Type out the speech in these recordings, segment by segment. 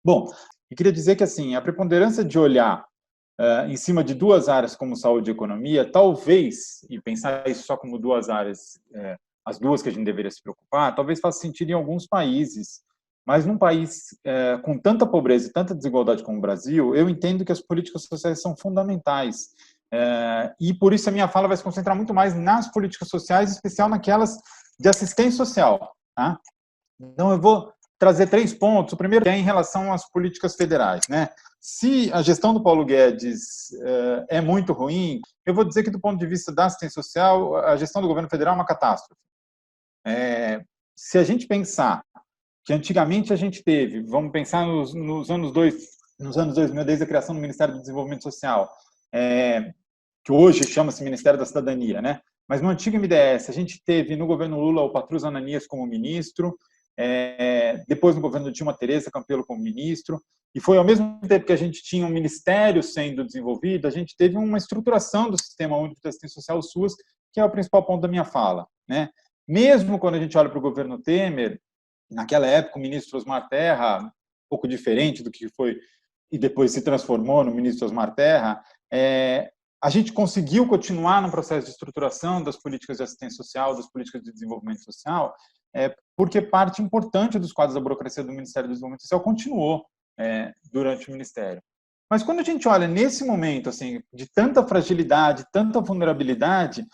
Bom, eu queria dizer que assim, a preponderância de olhar em cima de duas áreas como saúde e economia, talvez, e pensar isso só como duas áreas, as duas que a gente deveria se preocupar, talvez faça sentido em alguns países, mas num país com tanta pobreza e tanta desigualdade como o Brasil, eu entendo que as políticas sociais são fundamentais. E por isso a minha fala vai se concentrar muito mais nas políticas sociais, em especial naquelas de assistência social. Tá? Então, eu vou trazer 3 pontos. O primeiro é em relação às políticas federais, né? Se a gestão do Paulo Guedes é muito ruim, eu vou dizer que, do ponto de vista da assistência social, a gestão do governo federal é uma catástrofe. Se a gente pensar que antigamente a gente teve, vamos pensar nos anos 2000, desde a criação do Ministério do Desenvolvimento Social, que hoje chama-se Ministério da Cidadania, né? Mas no antigo MDS, a gente teve no governo Lula o Patrus Ananias como ministro, depois no governo Dilma Teresa Campelo como ministro, e foi ao mesmo tempo que a gente tinha um ministério sendo desenvolvido, a gente teve uma estruturação do Sistema Único de Assistência Social, o SUS, que é o principal ponto da minha fala, né? Mesmo quando a gente olha para o governo Temer, naquela época o ministro Osmar Terra, um pouco diferente do que foi e depois se transformou no ministro Osmar Terra, a gente conseguiu continuar no processo de estruturação das políticas de assistência social, das políticas de desenvolvimento social, porque parte importante dos quadros da burocracia do Ministério do Desenvolvimento Social continuou durante o Ministério. Mas quando a gente olha nesse momento assim, de tanta fragilidade, tanta vulnerabilidade,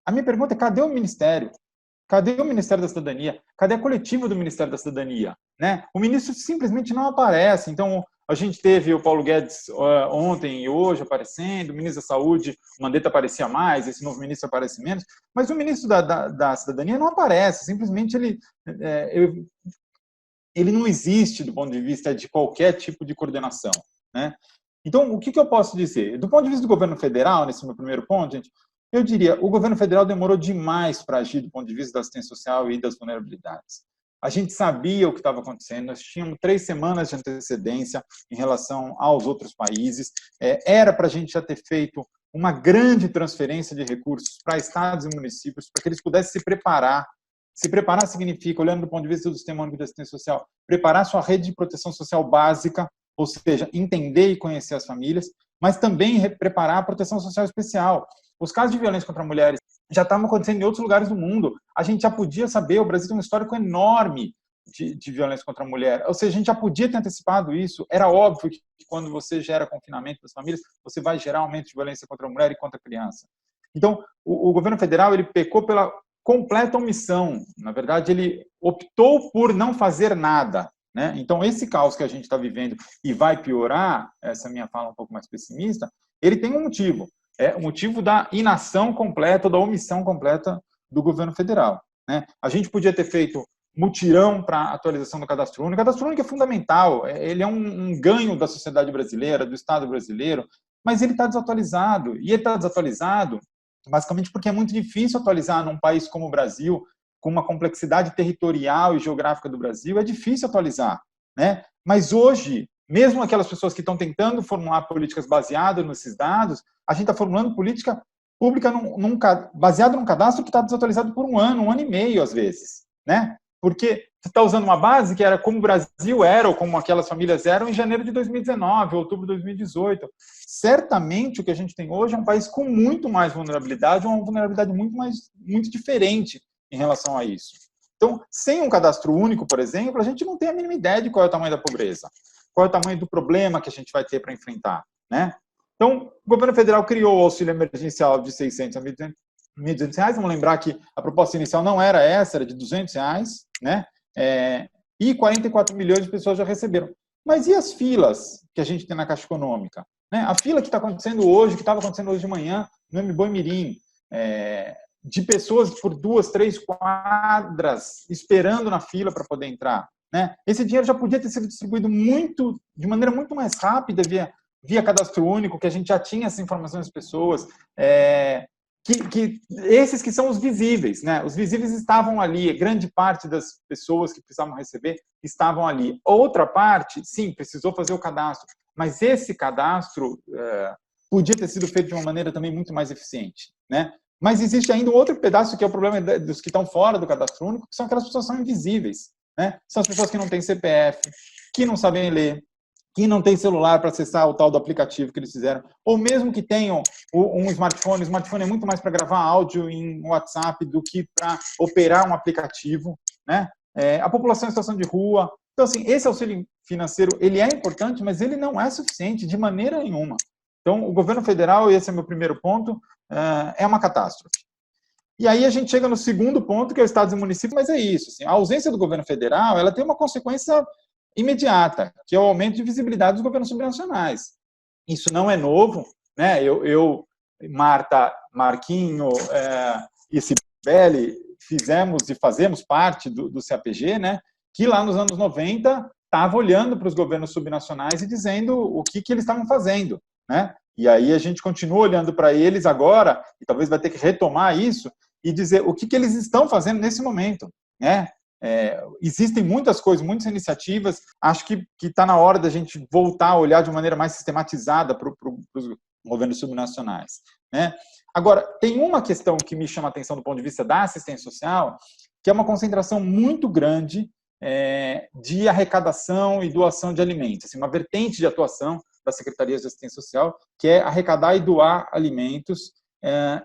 a minha pergunta é: cadê o Ministério? Cadê o Ministério da Cidadania? Cadê a coletiva do Ministério da Cidadania? Né? O ministro simplesmente não aparece. Então, a gente teve o Paulo Guedes ontem e hoje aparecendo, o ministro da Saúde, o Mandetta aparecia mais, esse novo ministro aparece menos, mas o ministro da Cidadania não aparece, simplesmente ele não existe do ponto de vista de qualquer tipo de coordenação. Né? Então, o que eu posso dizer? Do ponto de vista do governo federal, nesse meu primeiro ponto, gente, eu diria, o governo federal demorou demais para agir do ponto de vista da assistência social e das vulnerabilidades. A gente sabia o que estava acontecendo, nós tínhamos 3 semanas de antecedência em relação aos outros países, era para a gente já ter feito uma grande transferência de recursos para estados e municípios, para que eles pudessem se preparar. Se preparar significa, olhando do ponto de vista do Sistema Único de Assistência Social, preparar sua rede de proteção social básica, ou seja, entender e conhecer as famílias, mas também preparar a proteção social especial. Os casos de violência contra mulheres já estavam acontecendo em outros lugares do mundo. A gente já podia saber, o Brasil tem um histórico enorme de violência contra a mulher. Ou seja, a gente já podia ter antecipado isso. Era óbvio que quando você gera confinamento das famílias, você vai gerar aumento de violência contra a mulher e contra a criança. Então, o governo federal ele pecou pela completa omissão. Na verdade, ele optou por não fazer nada. Né? Então, esse caos que a gente está vivendo e vai piorar, essa minha fala um pouco mais pessimista, ele tem um motivo. É o motivo da inação completa, da omissão completa do governo federal. Né? A gente podia ter feito mutirão para a atualização do cadastro único. O cadastro único é fundamental, ele é um ganho da sociedade brasileira, do Estado brasileiro, mas ele está desatualizado. E ele está desatualizado basicamente porque é muito difícil atualizar num país como o Brasil, com uma complexidade territorial e geográfica do Brasil, é difícil atualizar. Né? Mas hoje, mesmo aquelas pessoas que estão tentando formular políticas baseadas nesses dados, a gente está formulando política pública baseada num cadastro que está desatualizado por um ano e meio, às vezes. Né? Porque você está usando uma base que era como o Brasil era, ou como aquelas famílias eram em janeiro de 2019, outubro de 2018. Certamente o que a gente tem hoje é um país com muito mais vulnerabilidade, uma vulnerabilidade muito diferente em relação a isso. Então, sem um cadastro único, por exemplo, a gente não tem a mínima ideia de qual é o tamanho da pobreza, qual é o tamanho do problema que a gente vai ter para enfrentar. Né? Então, o governo federal criou o auxílio emergencial de 600 a 1.200 reais. Vamos lembrar que a proposta inicial não era essa, era de 200 reais, né? E 44 milhões de pessoas já receberam. Mas e as filas que a gente tem na Caixa Econômica? Né? A fila que está acontecendo hoje, que estava acontecendo hoje de manhã, no Mboi Mirim, de pessoas por 2, 3 quadras esperando na fila para poder entrar. Né? Esse dinheiro já podia ter sido distribuído de maneira muito mais rápida via cadastro único, que a gente já tinha essa informação das pessoas, esses que são os visíveis, né? Os visíveis estavam ali, grande parte das pessoas que precisavam receber estavam ali. Outra parte, sim, precisou fazer o cadastro, mas esse cadastro podia ter sido feito de uma maneira também muito mais eficiente, né? Mas existe ainda um outro pedaço que é o problema dos que estão fora do cadastro único, que são aquelas pessoas que são invisíveis. né? São as pessoas que não têm CPF, que não sabem ler, que não têm celular para acessar o tal do aplicativo que eles fizeram, ou mesmo que tenham um smartphone. O smartphone é muito mais para gravar áudio em WhatsApp do que para operar um aplicativo, né? A população em situação de rua. Então, assim, esse auxílio financeiro, ele é importante, mas ele não é suficiente de maneira nenhuma. Então, o governo federal, e esse é meu primeiro ponto, é uma catástrofe. E aí a gente chega no segundo ponto, que é o estados e municípios, mas é isso. Assim, a ausência do governo federal, ela tem uma consequência imediata, que é o aumento de visibilidade dos governos subnacionais. Isso não é novo, né? Marta, Marquinho e Cibele fizemos e fazemos parte do CAPG, né? Que lá nos anos 90 estava olhando para os governos subnacionais e dizendo o que eles estavam fazendo, né? E aí a gente continua olhando para eles agora, e talvez vai ter que retomar isso, e dizer o que eles estão fazendo nesse momento, né? Existem muitas coisas, muitas iniciativas, acho que está na hora da gente voltar a olhar de maneira mais sistematizada para os governos subnacionais, né? Agora, tem uma questão que me chama a atenção do ponto de vista da assistência social, que é uma concentração muito grande de arrecadação e doação de alimentos, assim, uma vertente de atuação das secretarias de assistência social, que é arrecadar e doar alimentos,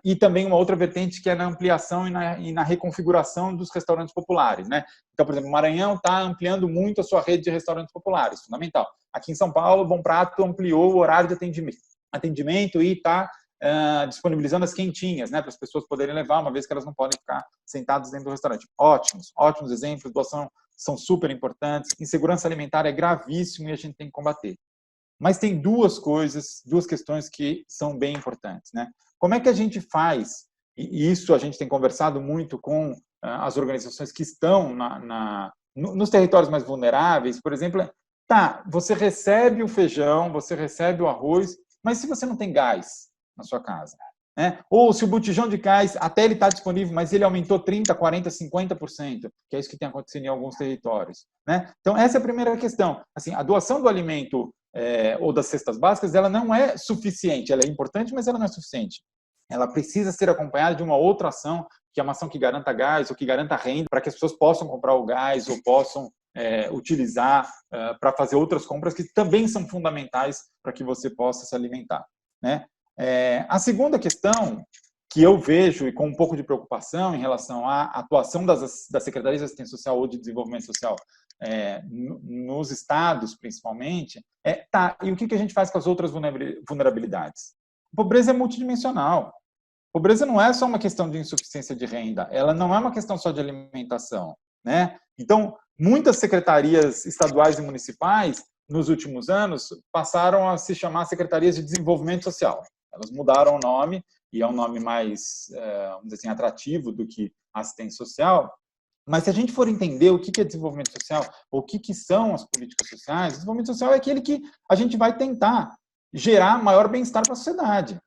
e também uma outra vertente que é na ampliação e na reconfiguração dos restaurantes populares, né? Então, por exemplo, o Maranhão está ampliando muito a sua rede de restaurantes populares, fundamental. Aqui em São Paulo, o Bom Prato ampliou o horário de atendimento e está disponibilizando as quentinhas, né, para as pessoas poderem levar, uma vez que elas não podem ficar sentadas dentro do restaurante. Ótimos exemplos, doação são super importantes. Insegurança alimentar é gravíssimo e a gente tem que combater. Mas tem duas questões que são bem importantes, né? Como é que a gente faz, e isso a gente tem conversado muito com as organizações que estão nos territórios mais vulneráveis, por exemplo, você recebe o feijão, você recebe o arroz, mas se você não tem gás na sua casa, né? Ou se o botijão de gás, até ele está disponível, mas ele aumentou 30%, 40%, 50%, que é isso que tem acontecido em alguns territórios, né? Então, essa é a primeira questão. Assim, a doação do alimento ou das cestas básicas, ela não é suficiente. Ela é importante, mas ela não é suficiente. Ela precisa ser acompanhada de uma outra ação, que é uma ação que garanta gás ou que garanta renda, para que as pessoas possam comprar o gás ou possam utilizar para fazer outras compras que também são fundamentais para que você possa se alimentar, né? A segunda questão que eu vejo, e com um pouco de preocupação em relação à atuação das secretarias de assistência social ou de desenvolvimento social nos estados, principalmente, e o que a gente faz com as outras vulnerabilidades? A pobreza é multidimensional. A pobreza não é só uma questão de insuficiência de renda, ela não é uma questão só de alimentação, né? Então, muitas secretarias estaduais e municipais, nos últimos anos, passaram a se chamar Secretarias de Desenvolvimento Social. Elas mudaram o nome, e é um nome mais, vamos dizer assim, atrativo do que assistência social. Mas se a gente for entender o que é desenvolvimento social, ou o que são as políticas sociais, o desenvolvimento social é aquele que a gente vai tentar gerar maior bem-estar para a sociedade.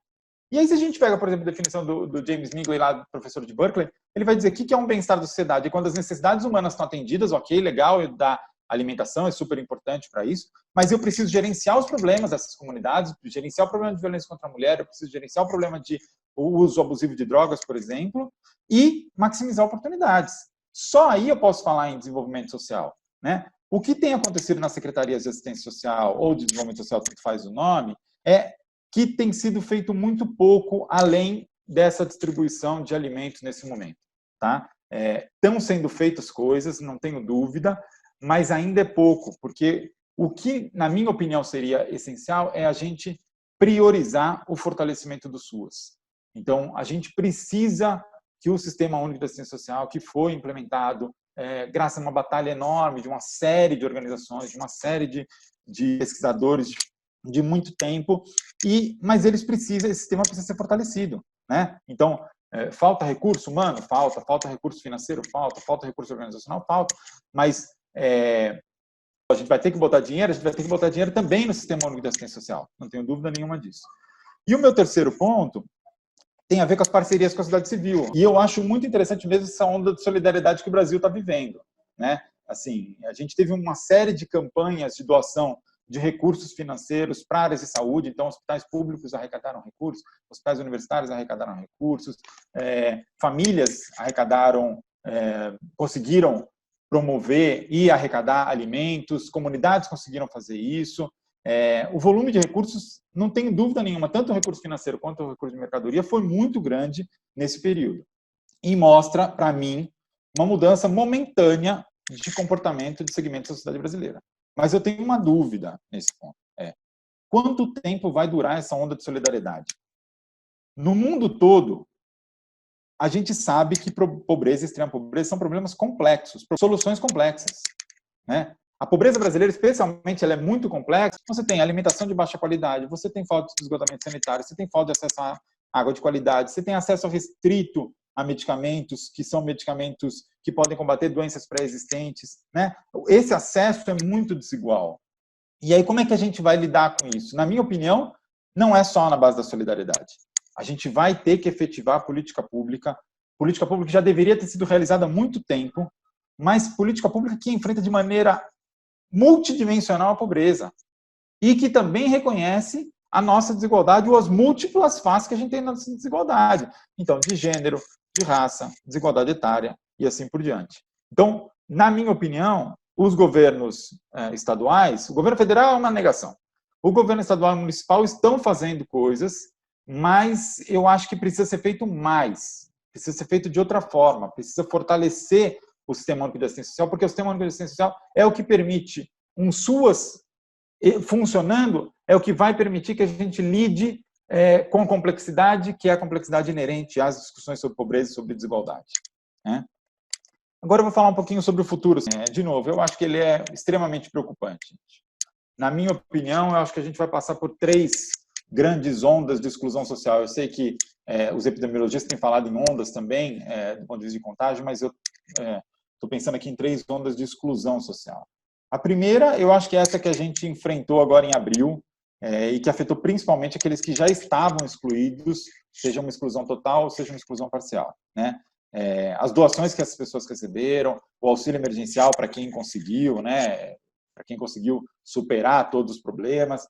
E aí, se a gente pega, por exemplo, a definição do James Mingley, lá, professor de Berkeley, ele vai dizer o que é um bem-estar da sociedade. E quando as necessidades humanas estão atendidas, ok, legal, da alimentação é super importante para isso, mas eu preciso gerenciar os problemas dessas comunidades, gerenciar o problema de violência contra a mulher, eu preciso gerenciar o problema de uso abusivo de drogas, por exemplo, e maximizar oportunidades. Só aí eu posso falar em desenvolvimento social, né? O que tem acontecido nas secretarias de assistência social ou de desenvolvimento social, tanto faz o nome, é que tem sido feito muito pouco além dessa distribuição de alimentos nesse momento, tá? Estão sendo feitas coisas, não tenho dúvida, mas ainda é pouco, porque o que, na minha opinião, seria essencial é a gente priorizar o fortalecimento do SUAS. Então, a gente precisa que o Sistema Único de Assistência Social, que foi implementado graças a uma batalha enorme de uma série de organizações, de uma série de pesquisadores de muito tempo, mas esse sistema precisa ser fortalecido, né? Então, falta recurso humano? Falta recurso financeiro? Falta recurso organizacional? Falta, mas a gente vai ter que botar dinheiro, a gente vai ter que botar dinheiro também no Sistema Único de Assistência Social, não tenho dúvida nenhuma disso. E o meu terceiro ponto tem a ver com as parcerias com a sociedade civil. E eu acho muito interessante mesmo essa onda de solidariedade que o Brasil está vivendo, né? Assim, a gente teve uma série de campanhas de doação de recursos financeiros para áreas de saúde, então hospitais públicos arrecadaram recursos, hospitais universitários arrecadaram recursos, famílias arrecadaram, conseguiram promover e arrecadar alimentos, comunidades conseguiram fazer isso. O volume de recursos, não tem dúvida nenhuma, tanto o recurso financeiro quanto o recurso de mercadoria foi muito grande nesse período. E mostra, para mim, uma mudança momentânea de comportamento de segmentos da sociedade brasileira. Mas eu tenho uma dúvida nesse ponto. Quanto tempo vai durar essa onda de solidariedade? No mundo todo, a gente sabe que pobreza e extrema pobreza são problemas complexos, soluções complexas, né? A pobreza brasileira, especialmente, ela é muito complexa. Você tem alimentação de baixa qualidade, você tem falta de esgotamento sanitário, você tem falta de acesso a água de qualidade, você tem acesso restrito a medicamentos, que são medicamentos que podem combater doenças pré-existentes, né? Esse acesso é muito desigual. E aí, como é que a gente vai lidar com isso? Na minha opinião, não é só na base da solidariedade. A gente vai ter que efetivar a política pública que já deveria ter sido realizada há muito tempo, mas política pública que enfrenta de maneira multidimensional a pobreza e que também reconhece a nossa desigualdade ou as múltiplas faces que a gente tem na nossa desigualdade. Então, de gênero, de raça, desigualdade etária e assim por diante. Então, na minha opinião, os governos estaduais, o governo federal é uma negação. O governo estadual e municipal estão fazendo coisas, mas eu acho que precisa ser feito mais, precisa ser feito de outra forma, precisa fortalecer o Sistema Único de Assistência Social, porque o Sistema Único de Assistência Social é o que permite um SUAS funcionando, é o que vai permitir que a gente lide com a complexidade, que é a complexidade inerente às discussões sobre pobreza e sobre desigualdade, né? Agora eu vou falar um pouquinho sobre o futuro. De novo, eu acho que ele é extremamente preocupante. Na minha opinião, eu acho que a gente vai passar por 3 grandes ondas de exclusão social. Eu sei que os epidemiologistas têm falado em ondas também, do ponto de vista de contágio, mas eu estou pensando aqui em 3 ondas de exclusão social. A primeira, eu acho que é essa que a gente enfrentou agora em abril, e que afetou principalmente aqueles que já estavam excluídos, seja uma exclusão total, seja uma exclusão parcial, né? As doações que as pessoas receberam, o auxílio emergencial para quem conseguiu, né? Para quem conseguiu superar todos os problemas,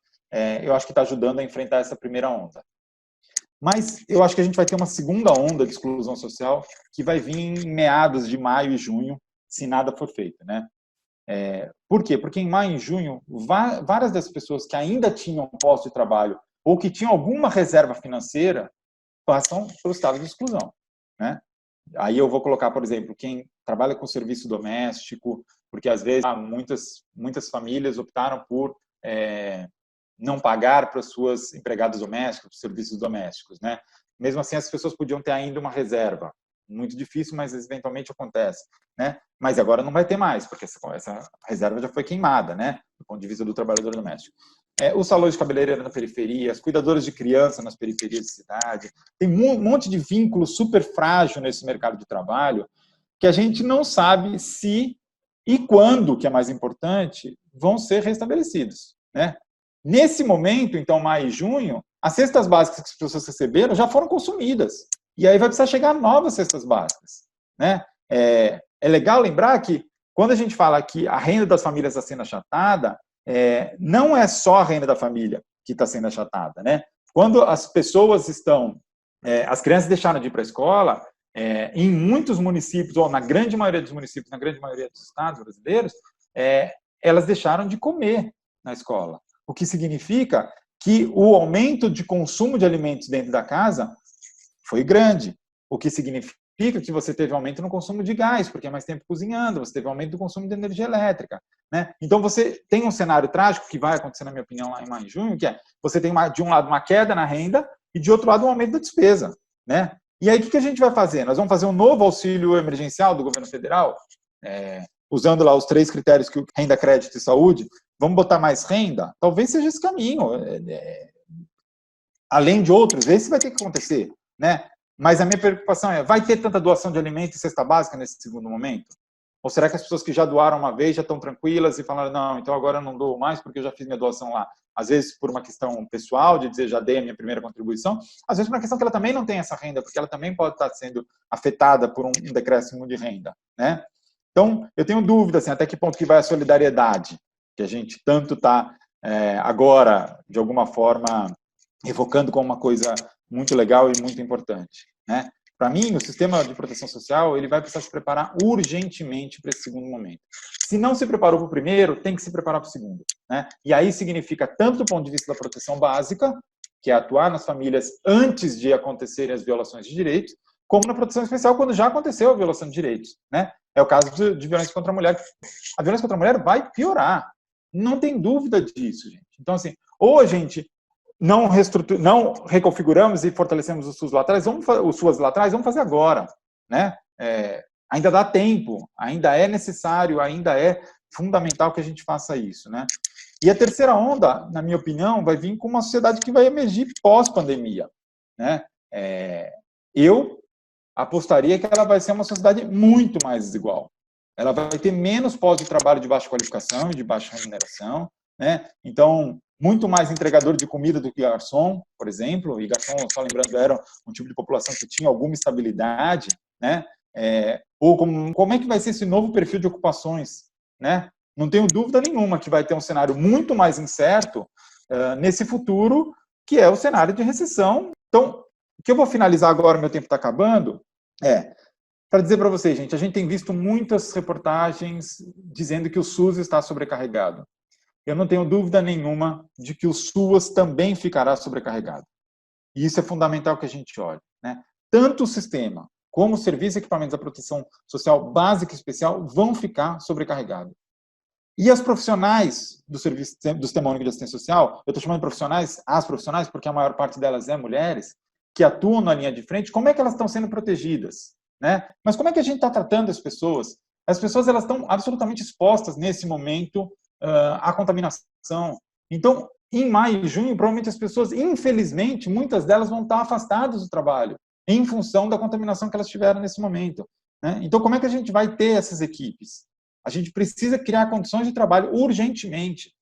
eu acho que está ajudando a enfrentar essa primeira onda. Mas eu acho que a gente vai ter uma segunda onda de exclusão social que vai vir em meados de maio e junho, se nada for feito, né? Por quê? Porque em maio e junho, várias das pessoas que ainda tinham posto de trabalho ou que tinham alguma reserva financeira passam pelo estado de exclusão, né? Aí eu vou colocar, por exemplo, quem trabalha com serviço doméstico, porque às vezes muitas famílias optaram por não pagar para as suas empregadas domésticas, serviços domésticos, né? Mesmo assim, as pessoas podiam ter ainda uma reserva. Muito difícil, mas eventualmente acontece, né? Mas agora não vai ter mais, porque essa reserva já foi queimada, né? Do ponto de vista do trabalhador doméstico. Os salões de cabeleireiro na periferia, as cuidadoras de criança nas periferias de cidade. Tem um monte de vínculo super frágil nesse mercado de trabalho que a gente não sabe se e quando, que é mais importante, vão ser restabelecidos, né? Nesse momento, então, maio e junho, as cestas básicas que as pessoas receberam já foram consumidas. E aí vai precisar chegar novas cestas básicas, né? É legal lembrar que, quando a gente fala que a renda das famílias está sendo achatada, não é só a renda da família que está sendo achatada, né? Quando as pessoas as crianças deixaram de ir para a escola, em muitos municípios, ou na grande maioria dos municípios, na grande maioria dos estados brasileiros, elas deixaram de comer na escola. O que significa que o aumento de consumo de alimentos dentro da casa foi grande. O que significa que você teve aumento no consumo de gás, porque é mais tempo cozinhando, você teve aumento do consumo de energia elétrica, né? Então, você tem um cenário trágico, que vai acontecer, na minha opinião, lá em maio e junho, que você tem, de um lado, uma queda na renda e, de outro lado, um aumento da despesa, né? E aí, o que a gente vai fazer? Nós vamos fazer um novo auxílio emergencial do governo federal, usando lá os 3 critérios que renda, crédito e saúde. Vamos botar mais renda? Talvez seja esse caminho. Além de outros, esse vai ter que acontecer, né? Mas a minha preocupação vai ter tanta doação de alimento e cesta básica nesse segundo momento? Ou será que as pessoas que já doaram uma vez já estão tranquilas e falaram, não, então agora eu não dou mais porque eu já fiz minha doação lá? Às vezes por uma questão pessoal, de dizer, já dei a minha primeira contribuição, às vezes por uma questão que ela também não tem essa renda, porque ela também pode estar sendo afetada por um decréscimo de renda, né? Então, eu tenho dúvida, assim, até que ponto que vai a solidariedade, que a gente tanto está agora, de alguma forma, evocando como uma coisa muito legal e muito importante, né? Para mim, o sistema de proteção social ele vai precisar se preparar urgentemente para esse segundo momento. Se não se preparou para o primeiro, tem que se preparar para o segundo, né? E aí significa tanto do ponto de vista da proteção básica, que é atuar nas famílias antes de acontecerem as violações de direitos, como na proteção especial, quando já aconteceu a violação de direitos, né? É o caso de violência contra a mulher. A violência contra a mulher vai piorar. Não tem dúvida disso, gente. Então, assim, ou a gente não reconfiguramos e fortalecemos os SUS lá atrás, vamos fazer agora, né? Ainda dá tempo, ainda é necessário, ainda é fundamental que a gente faça isso, né? E a terceira onda, na minha opinião, vai vir com uma sociedade que vai emergir pós-pandemia, né? Eu apostaria que ela vai ser uma sociedade muito mais desigual. Ela vai ter menos pós de trabalho de baixa qualificação e de baixa remuneração, né? Então, muito mais entregador de comida do que garçom, por exemplo, e garçom, só lembrando, era um tipo de população que tinha alguma estabilidade, né? Ou como é que vai ser esse novo perfil de ocupações, né? Não tenho dúvida nenhuma que vai ter um cenário muito mais incerto nesse futuro, que é o cenário de recessão. Então, o que eu vou finalizar agora, meu tempo está acabando, para dizer para vocês, gente, a gente tem visto muitas reportagens dizendo que o SUS está sobrecarregado. Eu não tenho dúvida nenhuma de que o SUAS também ficará sobrecarregado. E isso é fundamental que a gente olhe, né? Tanto o sistema como o serviço e equipamentos da proteção social básica e especial vão ficar sobrecarregados. E as profissionais do Sistema Único de Assistência Social, eu estou chamando de profissionais, as profissionais, porque a maior parte delas é mulheres, que atuam na linha de frente, como é que elas estão sendo protegidas, né? Mas como é que a gente está tratando as pessoas? As pessoas elas estão absolutamente expostas nesse momento à contaminação. Então, em maio e junho, provavelmente as pessoas, infelizmente, muitas delas vão estar afastadas do trabalho, em função da contaminação que elas tiveram nesse momento, né? Então, como é que a gente vai ter essas equipes? A gente precisa criar condições de trabalho urgentemente.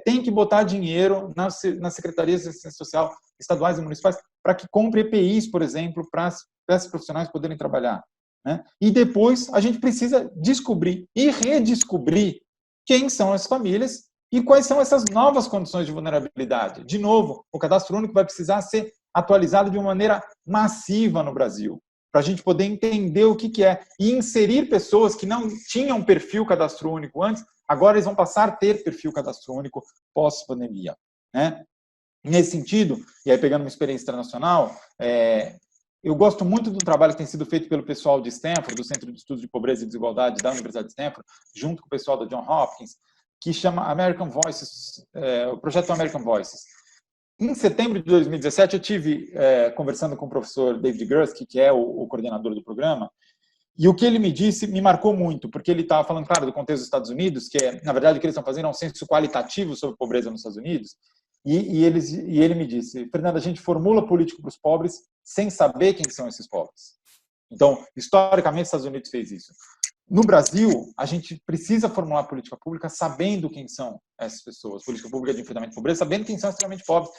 Tem que botar dinheiro nas secretarias de assistência social estaduais e municipais para que compre EPIs, por exemplo, para esses profissionais poderem trabalhar, né? E depois a gente precisa descobrir e redescobrir quem são as famílias e quais são essas novas condições de vulnerabilidade. De novo, o cadastro único vai precisar ser atualizado de uma maneira massiva no Brasil, para a gente poder entender o que é e inserir pessoas que não tinham perfil cadastro único antes, agora eles vão passar a ter perfil cadastro único pós-pandemia, né? Nesse sentido, e aí pegando uma experiência internacional, eu gosto muito do trabalho que tem sido feito pelo pessoal de Stanford, do Centro de Estudos de Pobreza e Desigualdade da Universidade de Stanford, junto com o pessoal da Johns Hopkins, que chama American Voices, o projeto American Voices. Em setembro de 2017, eu tive conversando com o professor David Gursky, que é o coordenador do programa, e o que ele me disse me marcou muito, porque ele estava falando, claro, do contexto dos Estados Unidos, que na verdade, o que eles estão fazendo é um censo qualitativo sobre pobreza nos Estados Unidos, e ele me disse, Fernando, a gente formula político para os pobres sem saber quem são esses pobres. Então, historicamente, os Estados Unidos fez isso. No Brasil, a gente precisa formular política pública sabendo quem são essas pessoas, política pública de enfrentamento à pobreza, sabendo quem são extremamente pobres,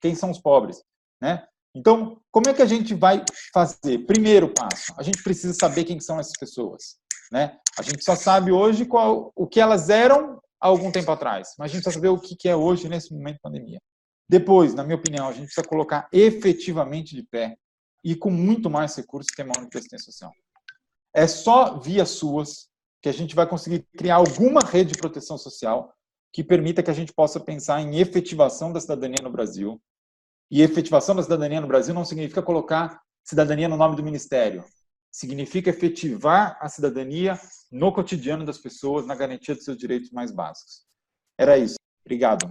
quem são os pobres, né? Então, como é que a gente vai fazer? Primeiro passo, a gente precisa saber quem são essas pessoas, né? A gente só sabe hoje o que elas eram há algum tempo atrás, mas a gente precisa saber o que é hoje nesse momento de pandemia. Depois, na minha opinião, a gente precisa colocar efetivamente de pé e com muito mais recursos o Sistema Único de Assistência Social. É só via SUAS que a gente vai conseguir criar alguma rede de proteção social que permita que a gente possa pensar em efetivação da cidadania no Brasil. E efetivação da cidadania no Brasil não significa colocar cidadania no nome do ministério. Significa efetivar a cidadania no cotidiano das pessoas, na garantia dos seus direitos mais básicos. Era isso. Obrigado.